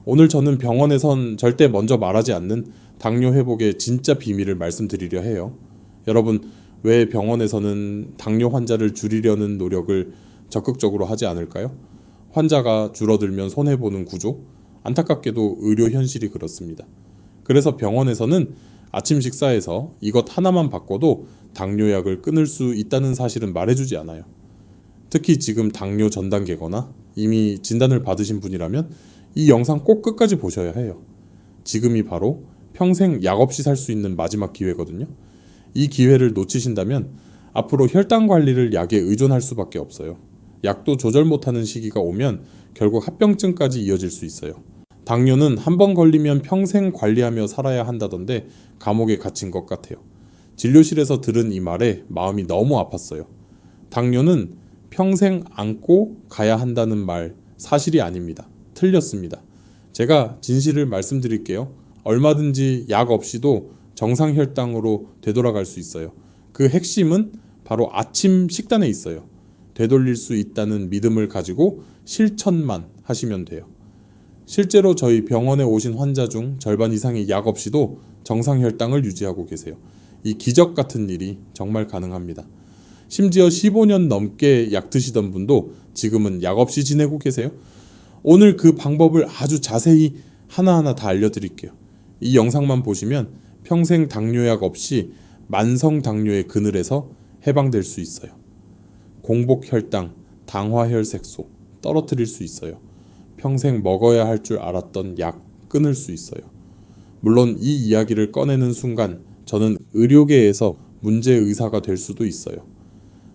오늘 저는 병원에선 절대 먼저 말하지 않는 당뇨 회복의 진짜 비밀을 말씀드리려 해요. 여러분, 왜 병원에서는 당뇨 환자를 줄이려는 노력을 적극적으로 하지 않을까요? 환자가 줄어들면 손해보는 구조? 안타깝게도 의료 현실이 그렇습니다. 그래서 병원에서는 아침 식사에서 이것 하나만 바꿔도 당뇨약을 끊을 수 있다는 사실은 말해주지 않아요. 특히 지금 당뇨 전 단계거나 이미 진단을 받으신 분이라면 이 영상 꼭 끝까지 보셔야 해요. 지금이 바로 평생 약 없이 살 수 있는 마지막 기회거든요. 이 기회를 놓치신다면 앞으로 혈당 관리를 약에 의존할 수밖에 없어요. 약도 조절 못하는 시기가 오면 결국 합병증까지 이어질 수 있어요. 당뇨는 한 번 걸리면 평생 관리하며 살아야 한다던데 감옥에 갇힌 것 같아요. 진료실에서 들은 이 말에 마음이 너무 아팠어요. 당뇨는 평생 안고 가야 한다는 말 사실이 아닙니다. 틀렸습니다. 제가 진실을 말씀드릴게요. 얼마든지 약 없이도 정상 혈당으로 되돌아갈 수 있어요. 그 핵심은 바로 아침 식단에 있어요. 되돌릴 수 있다는 믿음을 가지고 실천만 하시면 돼요. 실제로 저희 병원에 오신 환자 중 절반 이상이 약 없이도 정상 혈당을 유지하고 계세요. 이 기적 같은 일이 정말 가능합니다. 심지어 15년 넘게 약 드시던 분도 지금은 약 없이 지내고 계세요. 오늘 그 방법을 아주 자세히 하나하나 다 알려드릴게요. 이 영상만 보시면 평생 당뇨약 없이 만성 당뇨의 그늘에서 해방될 수 있어요. 공복 혈당, 당화혈색소 떨어뜨릴 수 있어요. 평생 먹어야 할 줄 알았던 약 끊을 수 있어요. 물론 이 이야기를 꺼내는 순간 저는 의료계에서 문제 의사가 될 수도 있어요.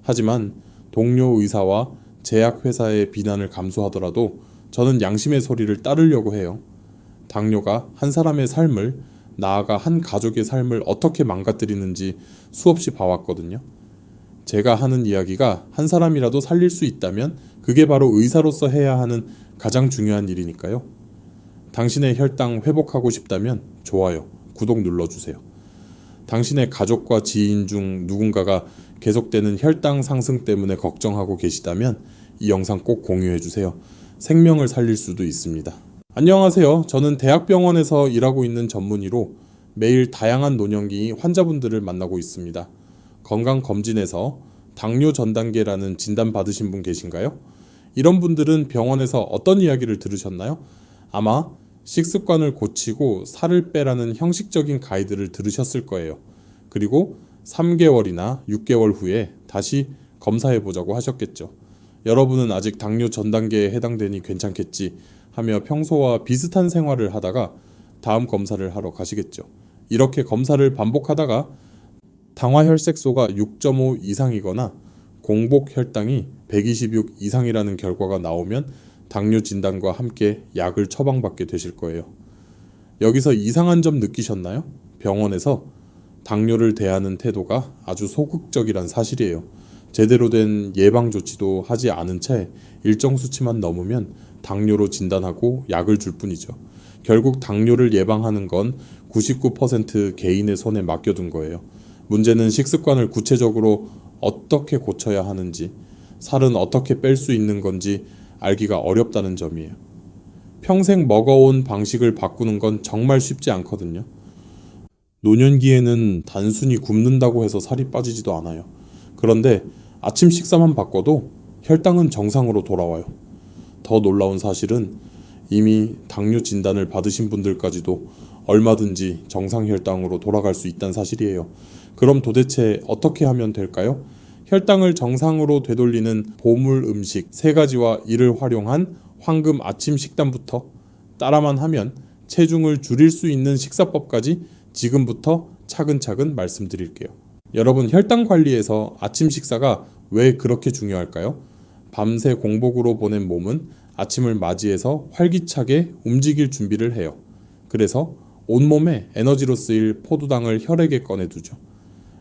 하지만 동료 의사와 제약회사의 비난을 감수하더라도 저는 양심의 소리를 따르려고 해요. 당뇨가 한 사람의 삶을, 나아가 한 가족의 삶을 어떻게 망가뜨리는지 수없이 봐왔거든요. 제가 하는 이야기가 한 사람이라도 살릴 수 있다면 그게 바로 의사로서 해야 하는 가장 중요한 일이니까요. 당신의 혈당 회복하고 싶다면 좋아요, 구독 눌러주세요. 당신의 가족과 지인 중 누군가가 계속되는 혈당 상승 때문에 걱정하고 계시다면 이 영상 꼭 공유해주세요. 생명을 살릴 수도 있습니다. 안녕하세요. 저는 대학병원에서 일하고 있는 전문의로 매일 다양한 노년기 환자분들을 만나고 있습니다. 건강검진에서 당뇨 전 단계라는 진단 받으신 분 계신가요? 이런 분들은 병원에서 어떤 이야기를 들으셨나요? 아마 식습관을 고치고 살을 빼라는 형식적인 가이드를 들으셨을 거예요. 그리고 3개월이나 6개월 후에 다시 검사해보자고 하셨겠죠. 여러분은 아직 당뇨 전 단계에 해당되니 괜찮겠지 하며 평소와 비슷한 생활을 하다가 다음 검사를 하러 가시겠죠. 이렇게 검사를 반복하다가 당화혈색소가 6.5 이상이거나 공복 혈당이 126 이상이라는 결과가 나오면 당뇨 진단과 함께 약을 처방받게 되실 거예요. 여기서 이상한 점 느끼셨나요? 병원에서 당뇨를 대하는 태도가 아주 소극적이란 사실이에요. 제대로 된 예방 조치도 하지 않은 채 일정 수치만 넘으면 당뇨로 진단하고 약을 줄 뿐이죠. 결국 당뇨를 예방하는 건 99% 개인의 손에 맡겨둔 거예요. 문제는 식습관을 구체적으로 어떻게 고쳐야 하는지, 살은 어떻게 뺄 수 있는 건지 알기가 어렵다는 점이에요. 평생 먹어온 방식을 바꾸는 건 정말 쉽지 않거든요. 노년기에는 단순히 굶는다고 해서 살이 빠지지도 않아요. 그런데 아침 식사만 바꿔도 혈당은 정상으로 돌아와요. 더 놀라운 사실은 이미 당뇨 진단을 받으신 분들까지도 얼마든지 정상 혈당으로 돌아갈 수 있다는 사실이에요. 그럼 도대체 어떻게 하면 될까요? 혈당을 정상으로 되돌리는 보물 음식 3가지와 이를 활용한 황금 아침 식단부터 따라만 하면 체중을 줄일 수 있는 식사법까지 지금부터 차근차근 말씀드릴게요. 여러분, 혈당 관리에서 아침 식사가 왜 그렇게 중요할까요? 밤새 공복으로 보낸 몸은 아침을 맞이해서 활기차게 움직일 준비를 해요. 그래서 온몸에 에너지로 쓰일 포도당을 혈액에 꺼내두죠.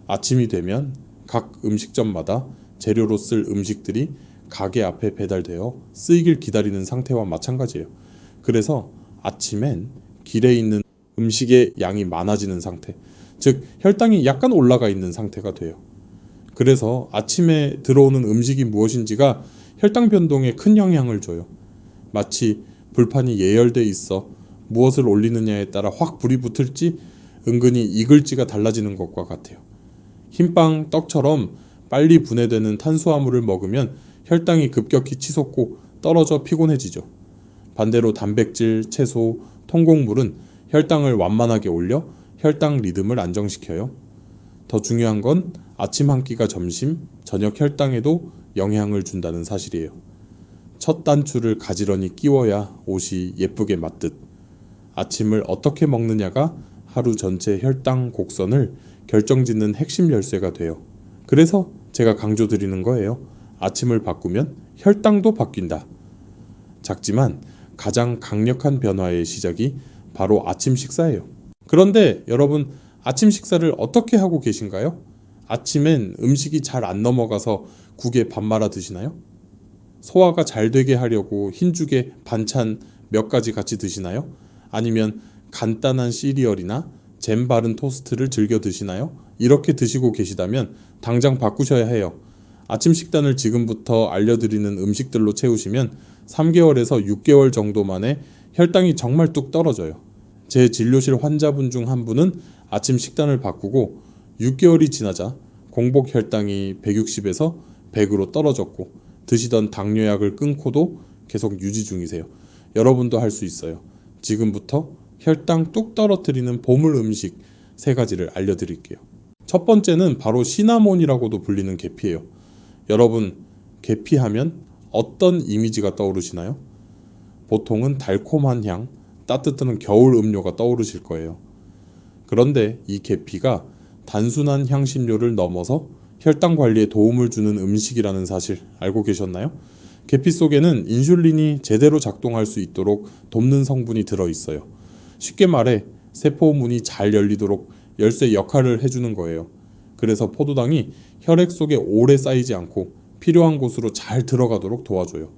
아침이 되면 각 음식점마다 재료로 쓸 음식들이 가게 앞에 배달되어 쓰이길 기다리는 상태와 마찬가지예요. 그래서 아침엔 길에 있는 음식의 양이 많아지는 상태, 즉 혈당이 약간 올라가 있는 상태가 돼요. 그래서 아침에 들어오는 음식이 무엇인지가 혈당 변동에 큰 영향을 줘요. 마치 불판이 예열돼 있어 무엇을 올리느냐에 따라 확 불이 붙을지 은근히 익을지가 달라지는 것과 같아요. 흰빵, 떡처럼 빨리 분해되는 탄수화물을 먹으면 혈당이 급격히 치솟고 떨어져 피곤해지죠. 반대로 단백질, 채소, 통곡물은 혈당을 완만하게 올려 혈당 리듬을 안정시켜요. 더 중요한 건 아침 한 끼가 점심, 저녁 혈당에도 영향을 준다는 사실이에요. 첫 단추를 가지런히 끼워야 옷이 예쁘게 맞듯 아침을 어떻게 먹느냐가 하루 전체 혈당 곡선을 결정짓는 핵심 열쇠가 돼요. 그래서 제가 강조드리는 거예요. 아침을 바꾸면 혈당도 바뀐다. 작지만 가장 강력한 변화의 시작이 바로 아침 식사예요. 그런데 여러분, 아침 식사를 어떻게 하고 계신가요? 아침엔 음식이 잘 안 넘어가서 국에 밥 말아 드시나요? 소화가 잘 되게 하려고 흰죽에 반찬 몇 가지 같이 드시나요? 아니면 간단한 시리얼이나 잼 바른 토스트를 즐겨 드시나요? 이렇게 드시고 계시다면 당장 바꾸셔야 해요. 아침 식단을 지금부터 알려드리는 음식들로 채우시면 3개월에서 6개월 정도 만에 혈당이 정말 뚝 떨어져요. 제 진료실 환자분 중 한 분은 아침 식단을 바꾸고 6개월이 지나자 공복 혈당이 160에서 100으로 떨어졌고 드시던 당뇨약을 끊고도 계속 유지 중이세요. 여러분도 할 수 있어요. 지금부터 혈당 뚝 떨어뜨리는 보물 음식 3가지를 알려드릴게요. 첫 번째는 바로 시나몬이라고도 불리는 계피예요. 여러분, 계피하면 어떤 이미지가 떠오르시나요? 보통은 달콤한 향, 따뜻한 겨울 음료가 떠오르실 거예요. 그런데 이 계피가 단순한 향신료를 넘어서 혈당 관리에 도움을 주는 음식이라는 사실 알고 계셨나요? 계피 속에는 인슐린이 제대로 작동할 수 있도록 돕는 성분이 들어있어요. 쉽게 말해 세포문이 잘 열리도록 열쇠 역할을 해주는 거예요. 그래서 포도당이 혈액 속에 오래 쌓이지 않고 필요한 곳으로 잘 들어가도록 도와줘요.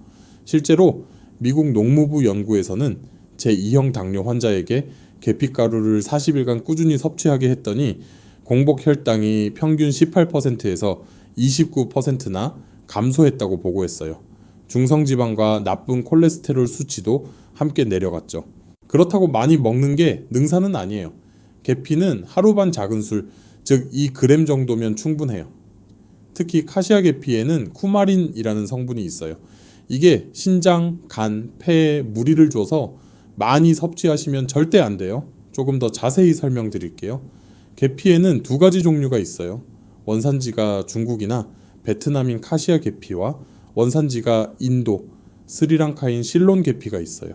실제로 미국 농무부 연구에서는 제2형 당뇨 환자에게 계피가루를 40일간 꾸준히 섭취하게 했더니 공복 혈당이 평균 18%에서 29%나 감소했다고 보고했어요. 중성지방과 나쁜 콜레스테롤 수치도 함께 내려갔죠. 그렇다고 많이 먹는 게 능사는 아니에요. 계피는 하루 반 작은술, 즉 2g 정도면 충분해요. 특히 카시아 계피에는 쿠마린이라는 성분이 있어요. 이게 신장, 간, 폐에 무리를 줘서 많이 섭취하시면 절대 안 돼요. 조금 더 자세히 설명드릴게요. 계피에는 2가지 종류가 있어요. 원산지가 중국이나 베트남인 카시아 계피와 원산지가 인도, 스리랑카인 실론 계피가 있어요.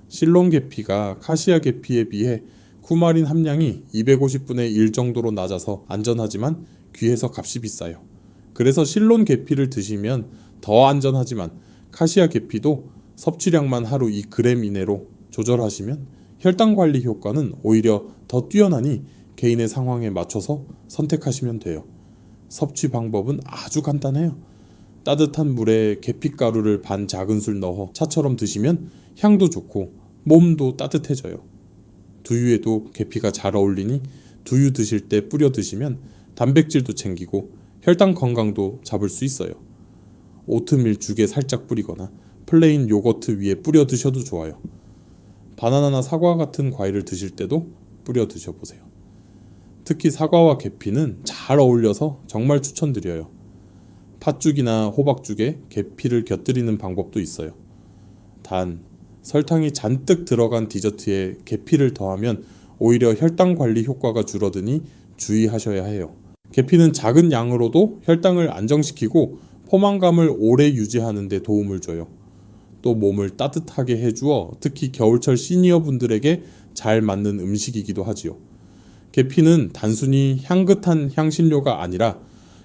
실론 계피가 카시아 계피에 비해 쿠마린 함량이 250분의 1 정도로 낮아서 안전하지만 귀해서 값이 비싸요. 그래서 실론 계피를 드시면 더 안전하지만 카시아 계피도 섭취량만 하루 2g 이내로 조절하시면 혈당 관리 효과는 오히려 더 뛰어나니 개인의 상황에 맞춰서 선택하시면 돼요. 섭취 방법은 아주 간단해요. 따뜻한 물에 계피가루를 반 작은술 넣어 차처럼 드시면 향도 좋고 몸도 따뜻해져요. 두유에도 계피가 잘 어울리니 두유 드실 때 뿌려 드시면 단백질도 챙기고 혈당 건강도 잡을 수 있어요. 오트밀 죽에 살짝 뿌리거나 플레인 요거트 위에 뿌려 드셔도 좋아요. 바나나나 사과 같은 과일을 드실 때도 뿌려 드셔보세요. 특히 사과와 계피는 잘 어울려서 정말 추천드려요. 팥죽이나 호박죽에 계피를 곁들이는 방법도 있어요. 단, 설탕이 잔뜩 들어간 디저트에 계피를 더하면 오히려 혈당 관리 효과가 줄어드니 주의하셔야 해요. 계피는 작은 양으로도 혈당을 안정시키고 포만감을 오래 유지하는 데 도움을 줘요. 또 몸을 따뜻하게 해주어 특히 겨울철 시니어 분들에게 잘 맞는 음식이기도 하지요. 계피는 단순히 향긋한 향신료가 아니라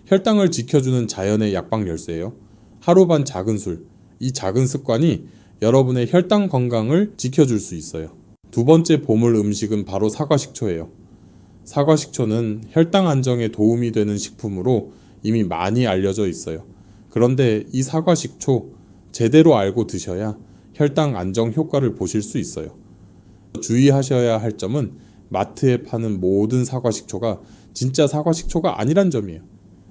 혈당을 지켜주는 자연의 약방 열쇠예요. 하루 반 작은 술, 이 작은 습관이 여러분의 혈당 건강을 지켜줄 수 있어요. 2번째 보물 음식은 바로 사과식초예요. 사과식초는 혈당 안정에 도움이 되는 식품으로 이미 많이 알려져 있어요. 그런데 이 사과식초 제대로 알고 드셔야 혈당 안정 효과를 보실 수 있어요. 주의하셔야 할 점은 마트에 파는 모든 사과식초가 진짜 사과식초가 아니란 점이에요.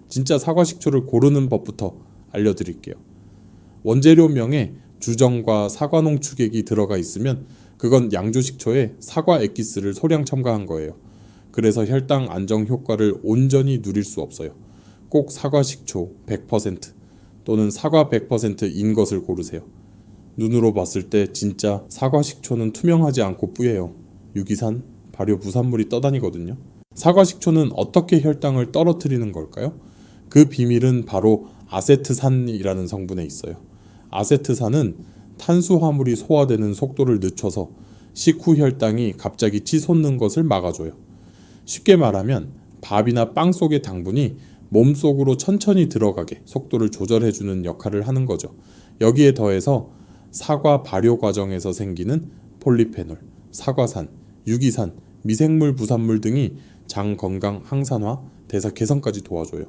진짜 사과식초를 고르는 법부터 알려드릴게요. 원재료명에 주정과 사과 농축액이 들어가 있으면 그건 양조식초에 사과 액기스를 소량 첨가한 거예요. 그래서 혈당 안정 효과를 온전히 누릴 수 없어요. 꼭 사과식초 100% 또는 사과 100%인 것을 고르세요. 눈으로 봤을 때 진짜 사과식초는 투명하지 않고 뿌예요. 유기산, 발효 부산물이 떠다니거든요. 사과식초는 어떻게 혈당을 떨어뜨리는 걸까요? 그 비밀은 바로 아세트산이라는 성분에 있어요. 아세트산은 탄수화물이 소화되는 속도를 늦춰서 식후 혈당이 갑자기 치솟는 것을 막아줘요. 쉽게 말하면 밥이나 빵 속의 당분이 몸속으로 천천히 들어가게 속도를 조절해주는 역할을 하는 거죠. 여기에 더해서 사과 발효 과정에서 생기는 폴리페놀, 사과산, 유기산, 미생물 부산물 등이 장 건강 항산화, 대사 개선까지 도와줘요.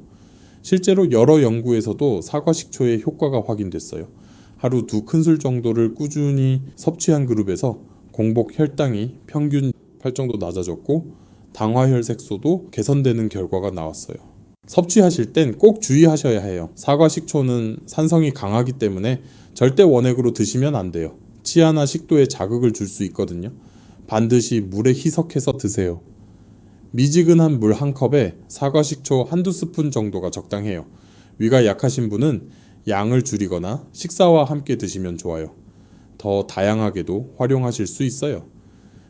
실제로 여러 연구에서도 사과식초의 효과가 확인됐어요. 하루 2큰술 정도를 꾸준히 섭취한 그룹에서 공복 혈당이 평균 8 정도 낮아졌고 당화혈색소도 개선되는 결과가 나왔어요. 섭취하실 땐 꼭 주의하셔야 해요. 사과식초는 산성이 강하기 때문에 절대 원액으로 드시면 안 돼요. 치아나 식도에 자극을 줄 수 있거든요. 반드시 물에 희석해서 드세요. 미지근한 물 1컵에 사과식초 1~2스푼 정도가 적당해요. 위가 약하신 분은 양을 줄이거나 식사와 함께 드시면 좋아요. 더 다양하게도 활용하실 수 있어요.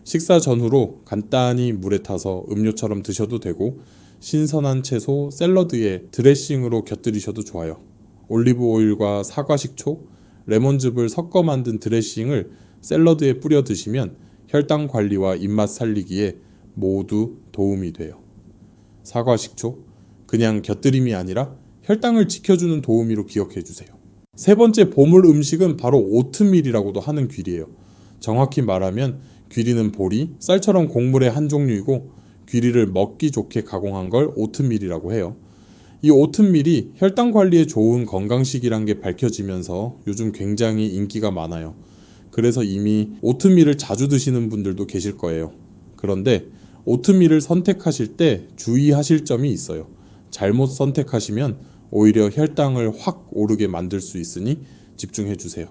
식사 전후로 간단히 물에 타서 음료처럼 드셔도 되고 신선한 채소 샐러드에 드레싱으로 곁들이셔도 좋아요. 올리브 오일과 사과식초, 레몬즙을 섞어 만든 드레싱을 샐러드에 뿌려 드시면 혈당 관리와 입맛 살리기에 모두 도움이 돼요. 사과식초, 그냥 곁들임이 아니라 혈당을 지켜주는 도우미로 기억해 주세요. 세 번째 보물 음식은 바로 오트밀이라고도 하는 귀리예요. 정확히 말하면 귀리는 보리, 쌀처럼 곡물의 한 종류이고 귀리를 먹기 좋게 가공한 걸 오트밀이라고 해요. 이 오트밀이 혈당 관리에 좋은 건강식이란 게 밝혀지면서 요즘 굉장히 인기가 많아요. 그래서 이미 오트밀을 자주 드시는 분들도 계실 거예요. 그런데 오트밀을 선택하실 때 주의하실 점이 있어요. 잘못 선택하시면 오히려 혈당을 확 오르게 만들 수 있으니 집중해 주세요.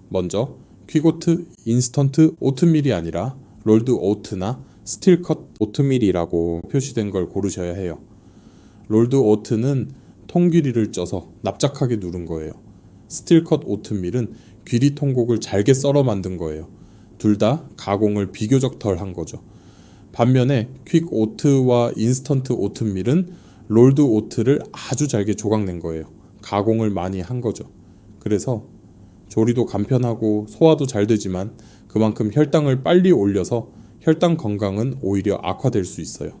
먼저 퀴고트 인스턴트 오트밀이 아니라 롤드 오트나 스틸컷 오트밀이라고 표시된 걸 고르셔야 해요. 롤드 오트는 통귀리를 쪄서 납작하게 누른 거예요. 스틸컷 오트밀은 귀리 통곡을 잘게 썰어 만든 거예요. 둘 다 가공을 비교적 덜 한 거죠. 반면에 퀵 오트와 인스턴트 오트밀은 롤드 오트를 아주 잘게 조각낸 거예요. 가공을 많이 한 거죠. 그래서 조리도 간편하고 소화도 잘 되지만 그만큼 혈당을 빨리 올려서 혈당 건강은 오히려 악화될 수 있어요.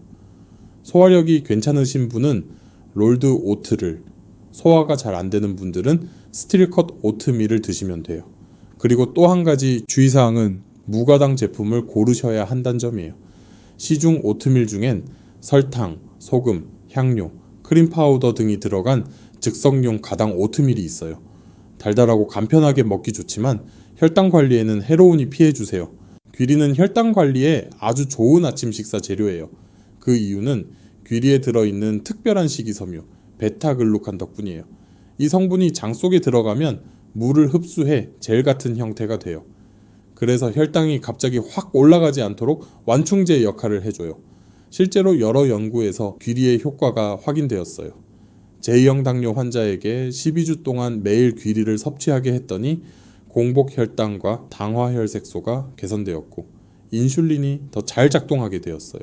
소화력이 괜찮으신 분은 롤드 오트를, 소화가 잘 안 되는 분들은 스틸컷 오트밀을 드시면 돼요. 그리고 또 한 가지 주의사항은 무가당 제품을 고르셔야 한다는 점이에요. 시중 오트밀 중엔 설탕, 소금, 향료, 크림 파우더 등이 들어간 즉석용 가당 오트밀이 있어요. 달달하고 간편하게 먹기 좋지만 혈당 관리에는 해로우니 피해주세요. 귀리는 혈당 관리에 아주 좋은 아침 식사 재료예요. 그 이유는 귀리에 들어있는 특별한 식이섬유 베타글루칸 덕분이에요. 이 성분이 장 속에 들어가면 물을 흡수해 젤 같은 형태가 돼요. 그래서 혈당이 갑자기 확 올라가지 않도록 완충제 역할을 해줘요. 실제로 여러 연구에서 귀리의 효과가 확인되었어요. 제2형 당뇨 환자에게 12주 동안 매일 귀리를 섭취하게 했더니 공복 혈당과 당화혈색소가 개선되었고 인슐린이 더 잘 작동하게 되었어요.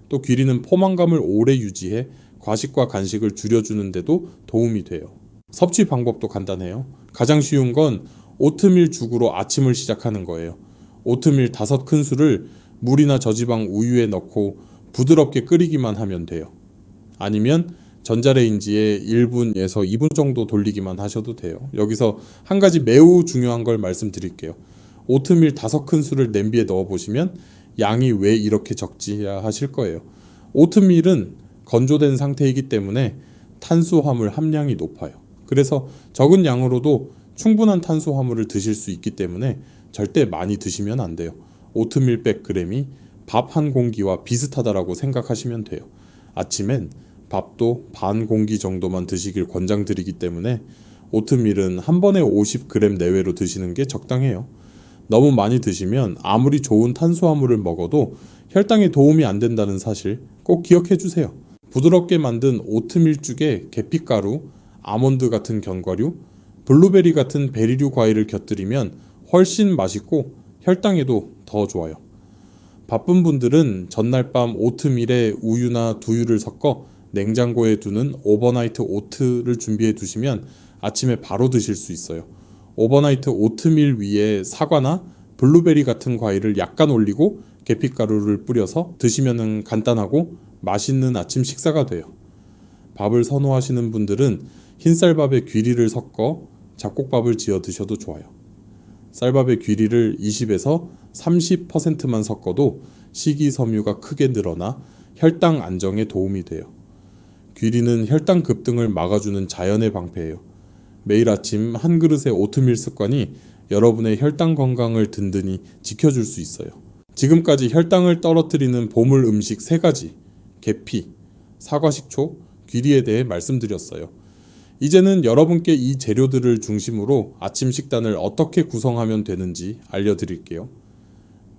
또 귀리는 포만감을 오래 유지해 과식과 간식을 줄여주는 데도 도움이 돼요. 섭취 방법도 간단해요. 가장 쉬운 건 오트밀 죽으로 아침을 시작하는 거예요. 오트밀 5큰술을 물이나 저지방 우유에 넣고 부드럽게 끓이기만 하면 돼요. 아니면 전자레인지에 1분에서 2분 정도 돌리기만 하셔도 돼요. 여기서 한 가지 매우 중요한 걸 말씀드릴게요. 오트밀 5큰술을 냄비에 넣어보시면 양이 왜 이렇게 적지야 하실 거예요. 오트밀은 건조된 상태이기 때문에 탄수화물 함량이 높아요. 그래서 적은 양으로도 충분한 탄수화물을 드실 수 있기 때문에 절대 많이 드시면 안 돼요. 오트밀 100g이 밥 한 공기와 비슷하다라고 생각하시면 돼요. 아침엔 밥도 반 공기 정도만 드시길 권장드리기 때문에 오트밀은 한 번에 50g 내외로 드시는 게 적당해요. 너무 많이 드시면 아무리 좋은 탄수화물을 먹어도 혈당에 도움이 안 된다는 사실 꼭 기억해 주세요. 부드럽게 만든 오트밀죽에 계피가루, 아몬드 같은 견과류, 블루베리 같은 베리류 과일을 곁들이면 훨씬 맛있고 혈당에도 더 좋아요. 바쁜 분들은 전날 밤 오트밀에 우유나 두유를 섞어 냉장고에 두는 오버나이트 오트를 준비해 두시면 아침에 바로 드실 수 있어요. 오버나이트 오트밀 위에 사과나 블루베리 같은 과일을 약간 올리고 계피가루를 뿌려서 드시면 간단하고 맛있는 아침 식사가 돼요. 밥을 선호하시는 분들은 흰쌀밥에 귀리를 섞어 잡곡밥을 지어 드셔도 좋아요. 쌀밥에 귀리를 20에서 30%만 섞어도 식이섬유가 크게 늘어나 혈당 안정에 도움이 돼요. 귀리는 혈당 급등을 막아주는 자연의 방패예요. 매일 아침 한 그릇의 오트밀 습관이 여러분의 혈당 건강을 든든히 지켜줄 수 있어요. 지금까지 혈당을 떨어뜨리는 보물 음식 3가지, 계피, 사과식초, 귀리에 대해 말씀드렸어요. 이제는 여러분께 이 재료들을 중심으로 아침 식단을 어떻게 구성하면 되는지 알려드릴게요.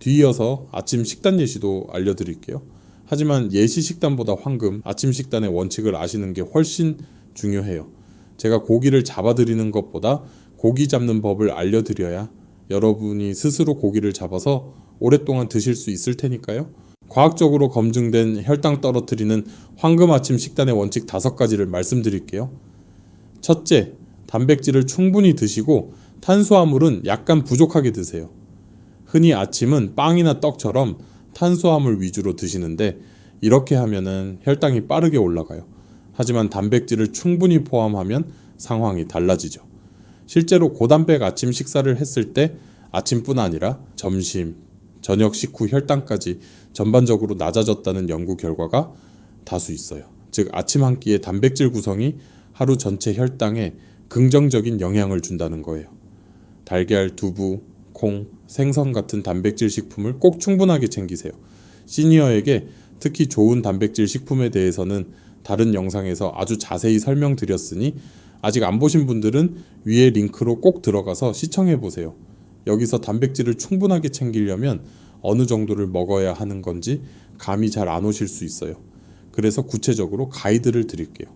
뒤이어서 아침 식단 예시도 알려드릴게요. 하지만 예시 식단보다 황금, 아침 식단의 원칙을 아시는 게 훨씬 중요해요. 제가 고기를 잡아드리는 것보다 고기 잡는 법을 알려드려야 여러분이 스스로 고기를 잡아서 오랫동안 드실 수 있을 테니까요. 과학적으로 검증된 혈당 떨어뜨리는 황금 아침 식단의 원칙 5가지를 말씀드릴게요. 첫째, 단백질을 충분히 드시고 탄수화물은 약간 부족하게 드세요. 흔히 아침은 빵이나 떡처럼 탄수화물 위주로 드시는데 이렇게 하면은 혈당이 빠르게 올라가요. 하지만 단백질을 충분히 포함하면 상황이 달라지죠. 실제로 고단백 아침 식사를 했을 때 아침뿐 아니라 점심, 저녁 식후 혈당까지 전반적으로 낮아졌다는 연구 결과가 다수 있어요. 즉 아침 한 끼의 단백질 구성이 하루 전체 혈당에 긍정적인 영향을 준다는 거예요. 달걀, 두부, 콩, 생선 같은 단백질 식품을 꼭 충분하게 챙기세요. 시니어에게 특히 좋은 단백질 식품에 대해서는 다른 영상에서 아주 자세히 설명드렸으니 아직 안 보신 분들은 위에 링크로 꼭 들어가서 시청해 보세요. 여기서 단백질을 충분하게 챙기려면 어느 정도를 먹어야 하는 건지 감이 잘 안 오실 수 있어요. 그래서 구체적으로 가이드를 드릴게요.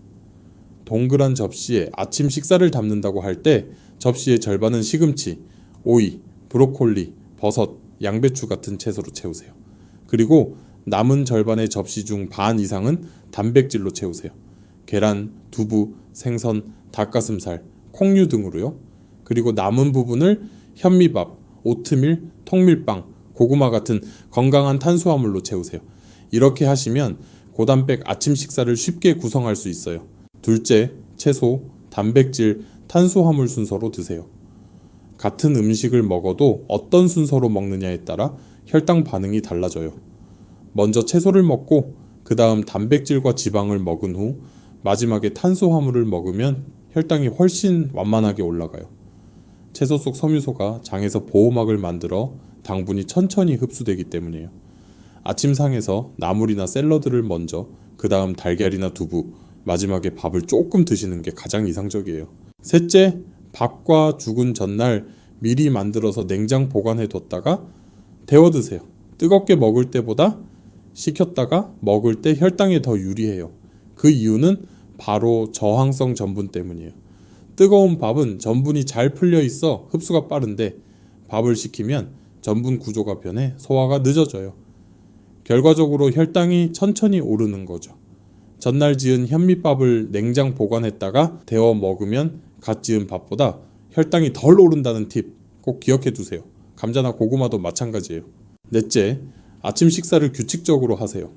동그란 접시에 아침 식사를 담는다고 할 때 접시의 절반은 시금치, 오이, 브로콜리, 버섯, 양배추 같은 채소로 채우세요. 그리고 남은 절반의 접시 중 반 이상은 단백질로 채우세요. 계란, 두부, 생선, 닭가슴살, 콩류 등으로요. 그리고 남은 부분을 현미밥, 오트밀, 통밀빵, 고구마 같은 건강한 탄수화물로 채우세요. 이렇게 하시면 고단백 아침 식사를 쉽게 구성할 수 있어요. 둘째, 채소, 단백질, 탄수화물 순서로 드세요. 같은 음식을 먹어도 어떤 순서로 먹느냐에 따라 혈당 반응이 달라져요. 먼저 채소를 먹고 그 다음 단백질과 지방을 먹은 후 마지막에 탄수화물을 먹으면 혈당이 훨씬 완만하게 올라가요. 채소 속 섬유소가 장에서 보호막을 만들어 당분이 천천히 흡수되기 때문이에요. 아침상에서 나물이나 샐러드를 먼저, 그 다음 달걀이나 두부, 마지막에 밥을 조금 드시는 게 가장 이상적이에요. 셋째, 밥과 죽은 전날 미리 만들어서 냉장 보관해 뒀다가 데워 드세요. 뜨겁게 먹을 때보다 식혔다가 먹을 때 혈당에 더 유리해요. 그 이유는 바로 저항성 전분 때문이에요. 뜨거운 밥은 전분이 잘 풀려 있어 흡수가 빠른데 밥을 식히면 전분 구조가 변해 소화가 늦어져요. 결과적으로 혈당이 천천히 오르는 거죠. 전날 지은 현미밥을 냉장 보관했다가 데워 먹으면 갓 지은 밥보다 혈당이 덜 오른다는 팁 꼭 기억해 두세요. 감자나 고구마도 마찬가지예요. 넷째, 아침 식사를 규칙적으로 하세요.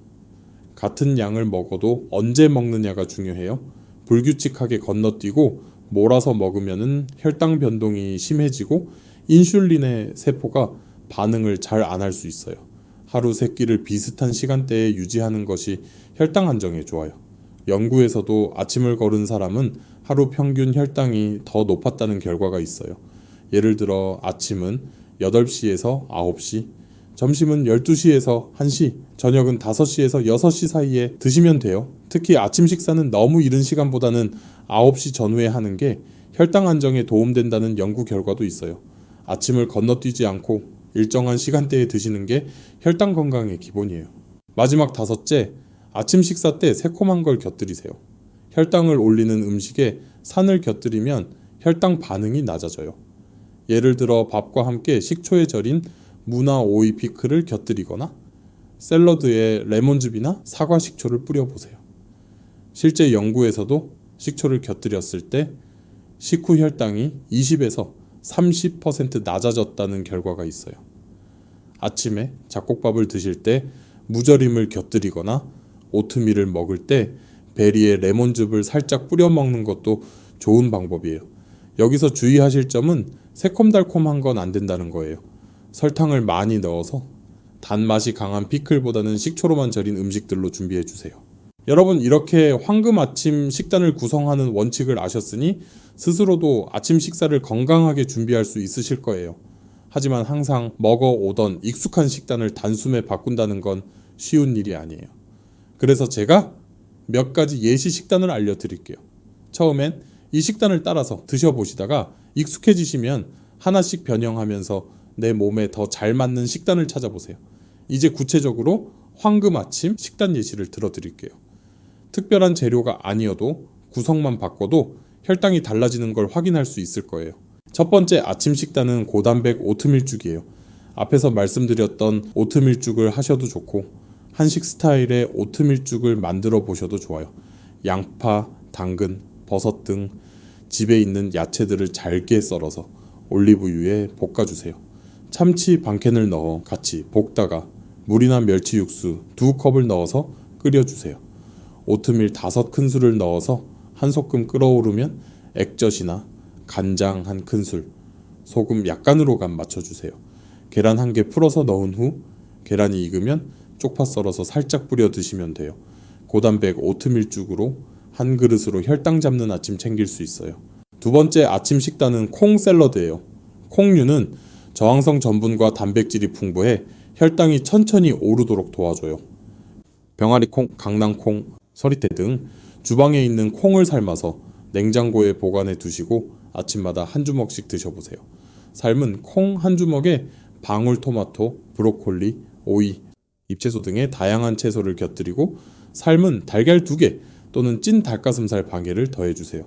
같은 양을 먹어도 언제 먹느냐가 중요해요. 불규칙하게 건너뛰고 몰아서 먹으면 혈당 변동이 심해지고 인슐린의 세포가 반응을 잘 안 할 수 있어요. 하루 3끼를 비슷한 시간대에 유지하는 것이 혈당 안정에 좋아요. 연구에서도 아침을 거른 사람은 하루 평균 혈당이 더 높았다는 결과가 있어요. 예를 들어 아침은 8시에서 9시, 점심은 12시에서 1시, 저녁은 5시에서 6시 사이에 드시면 돼요. 특히 아침 식사는 너무 이른 시간보다는 9시 전후에 하는 게 혈당 안정에 도움된다는 연구 결과도 있어요. 아침을 건너뛰지 않고 일정한 시간대에 드시는 게 혈당 건강의 기본이에요. 마지막 다섯째, 아침 식사 때 새콤한 걸 곁들이세요. 혈당을 올리는 음식에 산을 곁들이면 혈당 반응이 낮아져요. 예를 들어 밥과 함께 식초에 절인 무나 오이 피클을 곁들이거나 샐러드에 레몬즙이나 사과 식초를 뿌려보세요. 실제 연구에서도 식초를 곁들였을 때 식후 혈당이 20에서 30% 낮아졌다는 결과가 있어요. 아침에 잡곡밥을 드실 때 무절임을 곁들이거나 오트밀을 먹을 때 베리에 레몬즙을 살짝 뿌려 먹는 것도 좋은 방법이에요. 여기서 주의하실 점은 새콤달콤한 건 안 된다는 거예요. 설탕을 많이 넣어서 단맛이 강한 피클보다는 식초로만 절인 음식들로 준비해 주세요. 여러분, 이렇게 황금 아침 식단을 구성하는 원칙을 아셨으니 스스로도 아침 식사를 건강하게 준비할 수 있으실 거예요. 하지만 항상 먹어오던 익숙한 식단을 단숨에 바꾼다는 건 쉬운 일이 아니에요. 그래서 제가 몇 가지 예시 식단을 알려드릴게요. 처음엔 이 식단을 따라서 드셔보시다가 익숙해지시면 하나씩 변형하면서 내 몸에 더 잘 맞는 식단을 찾아보세요. 이제 구체적으로 황금 아침 식단 예시를 들어드릴게요. 특별한 재료가 아니어도 구성만 바꿔도 혈당이 달라지는 걸 확인할 수 있을 거예요. 첫 번째 아침 식단은 고단백 오트밀죽이에요. 앞에서 말씀드렸던 오트밀죽을 하셔도 좋고 한식 스타일의 오트밀죽을 만들어 보셔도 좋아요. 양파, 당근, 버섯 등 집에 있는 야채들을 잘게 썰어서 올리브유에 볶아주세요. 참치 반캔을 넣어 같이 볶다가 물이나 멸치 육수 2컵을 넣어서 끓여주세요. 오트밀 5큰술을 넣어서 한 소끔 끓어오르면 액젓이나 간장 1큰술, 소금 약간으로 간 맞춰주세요. 계란 1개 풀어서 넣은 후 계란이 익으면 쪽파 썰어서 살짝 뿌려 드시면 돼요. 고단백 오트밀죽으로 한 그릇으로 혈당 잡는 아침 챙길 수 있어요. 두 번째 아침 식단은 콩 샐러드예요. 콩류는 저항성 전분과 단백질이 풍부해 혈당이 천천히 오르도록 도와줘요. 병아리콩, 강낭콩, 서리태 등 주방에 있는 콩을 삶아서 냉장고에 보관해 두시고 아침마다 한 주먹씩 드셔보세요. 삶은 콩 한 주먹에 방울토마토, 브로콜리, 오이, 잎채소 등의 다양한 채소를 곁들이고 삶은 달걀 2개 또는 찐 닭가슴살 반개를 더해주세요.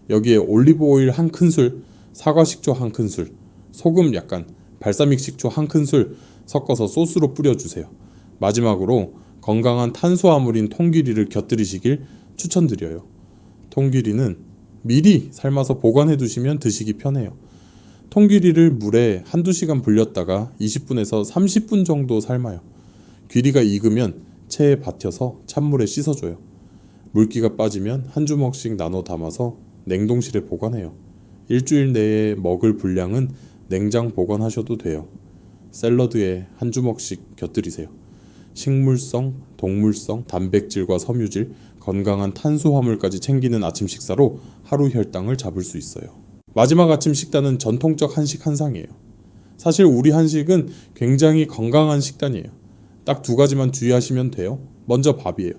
여기에 올리브오일 1큰술, 사과식초 1큰술, 소금 약간, 발사믹 식초 1큰술 섞어서 소스로 뿌려주세요. 마지막으로 건강한 탄수화물인 통귀리를 곁들이시길 추천드려요. 통귀리는 미리 삶아서 보관해 두시면 드시기 편해요. 통귀리를 물에 한두 시간 불렸다가 20분에서 30분 정도 삶아요. 귀리가 익으면 체에 받쳐서 찬물에 씻어줘요. 물기가 빠지면 한 주먹씩 나눠 담아서 냉동실에 보관해요. 일주일 내에 먹을 분량은 냉장 보관하셔도 돼요. 샐러드에 한 주먹씩 곁들이세요. 식물성, 동물성, 단백질과 섬유질, 건강한 탄수화물까지 챙기는 아침 식사로 하루 혈당을 잡을 수 있어요. 마지막 아침 식단은 전통적 한식 한상이에요. 사실 우리 한식은 굉장히 건강한 식단이에요. 딱 2가지만 주의하시면 돼요. 먼저 밥이에요.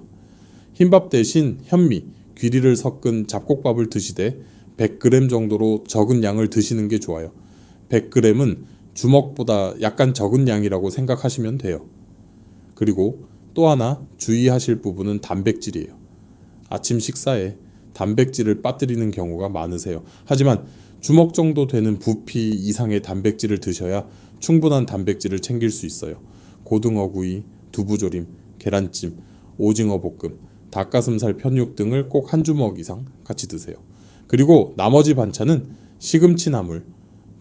흰밥 대신 현미, 귀리를 섞은 잡곡밥을 드시되 100g 정도로 적은 양을 드시는 게 좋아요. 100g은 주먹보다 약간 적은 양이라고 생각하시면 돼요. 그리고 또 하나 주의하실 부분은 단백질이에요. 아침 식사에 단백질을 빠뜨리는 경우가 많으세요. 하지만 주먹 정도 되는 부피 이상의 단백질을 드셔야 충분한 단백질을 챙길 수 있어요. 고등어구이, 두부조림, 계란찜, 오징어 볶음, 닭가슴살 편육 등을 꼭 한 주먹 이상 같이 드세요. 그리고 나머지 반찬은 시금치나물,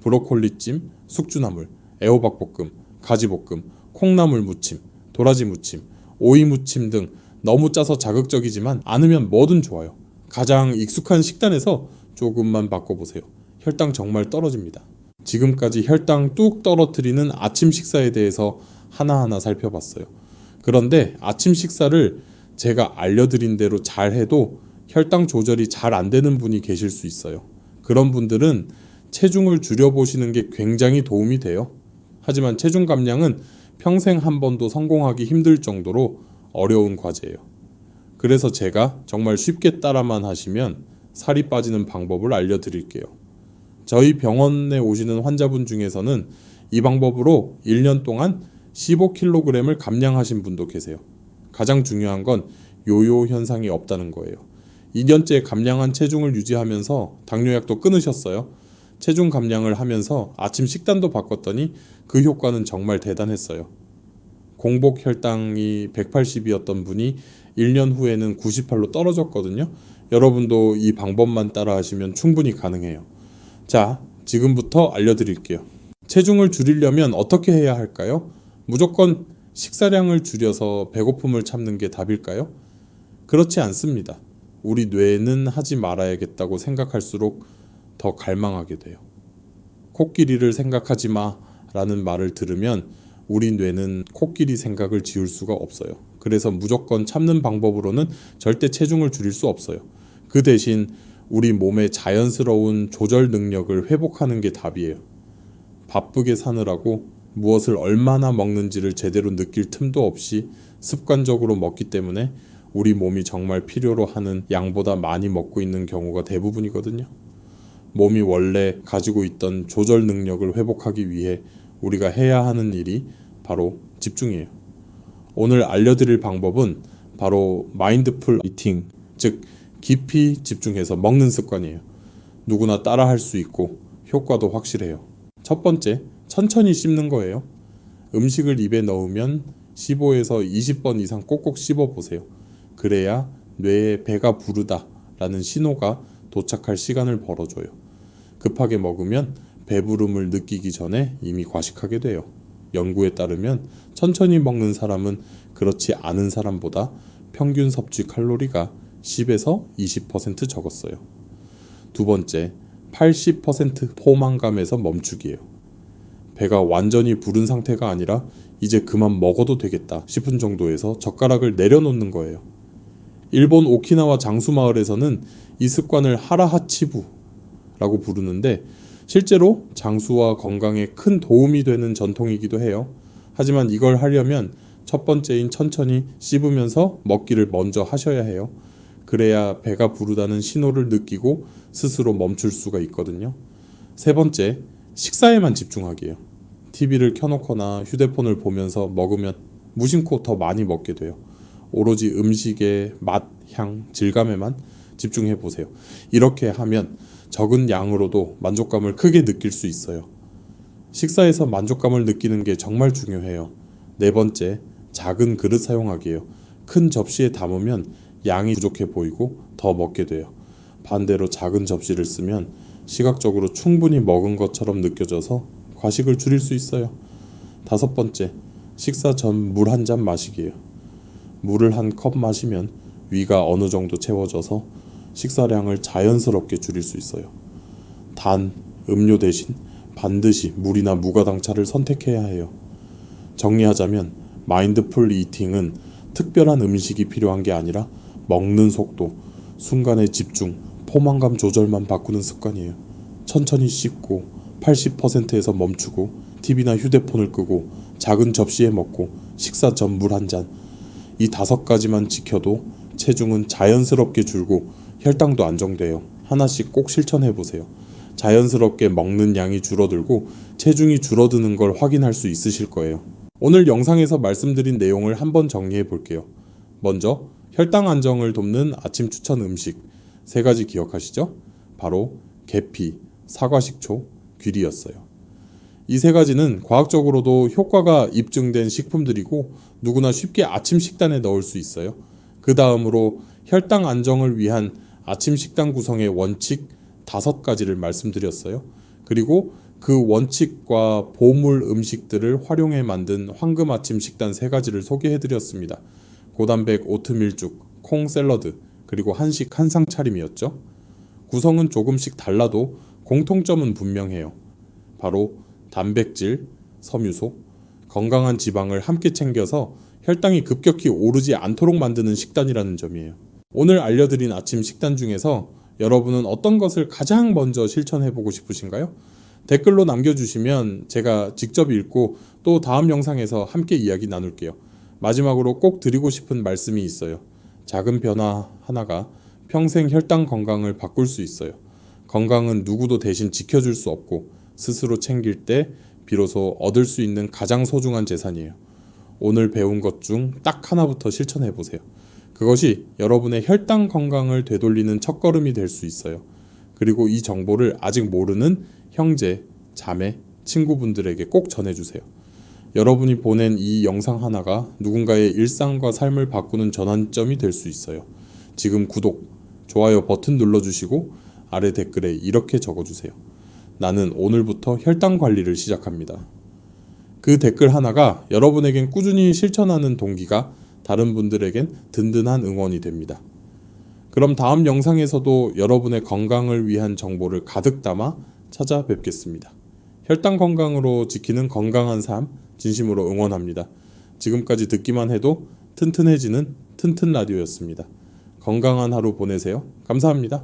브로콜리찜, 숙주나물, 애호박볶음, 가지볶음, 콩나물 무침, 도라지 무침, 오이 무침 등 너무 짜서 자극적이지만 않으면 뭐든 좋아요. 가장 익숙한 식단에서 조금만 바꿔보세요. 혈당 정말 떨어집니다. 지금까지 혈당 뚝 떨어뜨리는 아침 식사에 대해서 하나하나 살펴봤어요. 그런데 아침 식사를 제가 알려드린 대로 잘 해도 혈당 조절이 잘 안 되는 분이 계실 수 있어요. 그런 분들은 체중을 줄여보시는 게 굉장히 도움이 돼요. 하지만 체중 감량은 평생 한 번도 성공하기 힘들 정도로 어려운 과제예요. 그래서 제가 정말 쉽게 따라만 하시면 살이 빠지는 방법을 알려드릴게요. 저희 병원에 오시는 환자분 중에서는 이 방법으로 1년 동안 15kg을 감량하신 분도 계세요. 가장 중요한 건 요요 현상이 없다는 거예요. 2년째 감량한 체중을 유지하면서 당뇨약도 끊으셨어요. 체중 감량을 하면서 아침 식단도 바꿨더니 그 효과는 정말 대단했어요. 공복 혈당이 180이었던 분이 1년 후에는 98로 떨어졌거든요. 여러분도 이 방법만 따라 하시면 충분히 가능해요. 자, 지금부터 알려드릴게요. 체중을 줄이려면 어떻게 해야 할까요? 무조건 식사량을 줄여서 배고픔을 참는 게 답일까요? 그렇지 않습니다. 우리 뇌는 하지 말아야겠다고 생각할수록 더 갈망하게 돼요. 코끼리를 생각하지 마 라는 말을 들으면 우리 뇌는 코끼리 생각을 지울 수가 없어요. 그래서 무조건 참는 방법으로는 절대 체중을 줄일 수 없어요. 그 대신 우리 몸의 자연스러운 조절 능력을 회복하는 게 답이에요. 바쁘게 사느라고 무엇을 얼마나 먹는지를 제대로 느낄 틈도 없이 습관적으로 먹기 때문에 우리 몸이 정말 필요로 하는 양보다 많이 먹고 있는 경우가 대부분이거든요. 몸이 원래 가지고 있던 조절 능력을 회복하기 위해 우리가 해야 하는 일이 바로 집중이에요. 오늘 알려드릴 방법은 바로 마인드풀 이팅, 즉 깊이 집중해서 먹는 습관이에요. 누구나 따라 할 수 있고 효과도 확실해요. 첫 번째, 천천히 씹는 거예요. 음식을 입에 넣으면 15에서 20번 이상 꼭꼭 씹어보세요. 그래야 뇌에 배가 부르다 라는 신호가 도착할 시간을 벌어줘요. 급하게 먹으면 배부름을 느끼기 전에 이미 과식하게 돼요. 연구에 따르면 천천히 먹는 사람은 그렇지 않은 사람보다 평균 섭취 칼로리가 10에서 20% 적었어요. 두 번째, 80% 포만감에서 멈추기예요. 배가 완전히 부른 상태가 아니라 이제 그만 먹어도 되겠다 싶은 정도에서 젓가락을 내려놓는 거예요. 일본 오키나와 장수마을에서는 이 습관을 하라하치부라고 부르는데 실제로 장수와 건강에 큰 도움이 되는 전통이기도 해요. 하지만 이걸 하려면 첫 번째인 천천히 씹으면서 먹기를 먼저 하셔야 해요. 그래야 배가 부르다는 신호를 느끼고 스스로 멈출 수가 있거든요. 세 번째, 식사에만 집중하기예요. TV를 켜놓거나 휴대폰을 보면서 먹으면 무심코 더 많이 먹게 돼요. 오로지 음식의 맛, 향, 질감에만 집중해 보세요. 이렇게 하면 적은 양으로도 만족감을 크게 느낄 수 있어요. 식사에서 만족감을 느끼는 게 정말 중요해요. 네 번째, 작은 그릇 사용하기예요. 큰 접시에 담으면 양이 부족해 보이고 더 먹게 돼요. 반대로 작은 접시를 쓰면 시각적으로 충분히 먹은 것처럼 느껴져서 과식을 줄일 수 있어요. 다섯 번째, 식사 전 물 한 잔 마시기예요. 물을 한 컵 마시면 위가 어느 정도 채워져서 식사량을 자연스럽게 줄일 수 있어요. 단, 음료 대신 반드시 물이나 무가당차를 선택해야 해요. 정리하자면 마인드풀 이팅은 특별한 음식이 필요한 게 아니라 먹는 속도, 순간의 집중, 포만감 조절만 바꾸는 습관이에요. 천천히 씹고 80%에서 멈추고 TV나 휴대폰을 끄고 작은 접시에 먹고 식사 전 물 한 잔. 이 5가지만 지켜도 체중은 자연스럽게 줄고 혈당도 안정돼요. 하나씩 꼭 실천해보세요. 자연스럽게 먹는 양이 줄어들고 체중이 줄어드는 걸 확인할 수 있으실 거예요. 오늘 영상에서 말씀드린 내용을 한번 정리해 볼게요. 먼저 혈당 안정을 돕는 아침 추천 음식 3가지 기억하시죠? 바로 계피, 사과식초, 귀리였어요. 이 3가지는 과학적으로도 효과가 입증된 식품들이고 누구나 쉽게 아침 식단에 넣을 수 있어요. 그 다음으로 혈당 안정을 위한 아침 식단 구성의 원칙 5가지를 말씀드렸어요. 그리고 그 원칙과 보물 음식들을 활용해 만든 황금 아침 식단 3가지를 소개해드렸습니다. 고단백 오트밀죽, 콩 샐러드, 그리고 한식 한상 차림이었죠. 구성은 조금씩 달라도 공통점은 분명해요. 바로 단백질, 섬유소, 건강한 지방을 함께 챙겨서 혈당이 급격히 오르지 않도록 만드는 식단이라는 점이에요. 오늘 알려드린 아침 식단 중에서 여러분은 어떤 것을 가장 먼저 실천해보고 싶으신가요? 댓글로 남겨주시면 제가 직접 읽고 또 다음 영상에서 함께 이야기 나눌게요. 마지막으로 꼭 드리고 싶은 말씀이 있어요. 작은 변화 하나가 평생 혈당 건강을 바꿀 수 있어요. 건강은 누구도 대신 지켜줄 수 없고 스스로 챙길 때 비로소 얻을 수 있는 가장 소중한 재산이에요. 오늘 배운 것 중 딱 하나부터 실천해 보세요. 그것이 여러분의 혈당 건강을 되돌리는 첫걸음이 될 수 있어요. 그리고 이 정보를 아직 모르는 형제, 자매, 친구분들에게 꼭 전해주세요. 여러분이 보낸 이 영상 하나가 누군가의 일상과 삶을 바꾸는 전환점이 될 수 있어요. 지금 구독, 좋아요 버튼 눌러주시고 아래 댓글에 이렇게 적어주세요. 나는 오늘부터 혈당 관리를 시작합니다. 그 댓글 하나가 여러분에겐 꾸준히 실천하는 동기가, 다른 분들에겐 든든한 응원이 됩니다. 그럼 다음 영상에서도 여러분의 건강을 위한 정보를 가득 담아 찾아뵙겠습니다. 혈당 건강으로 지키는 건강한 삶 진심으로 응원합니다. 지금까지 듣기만 해도 튼튼해지는 튼튼 라디오였습니다. 건강한 하루 보내세요. 감사합니다.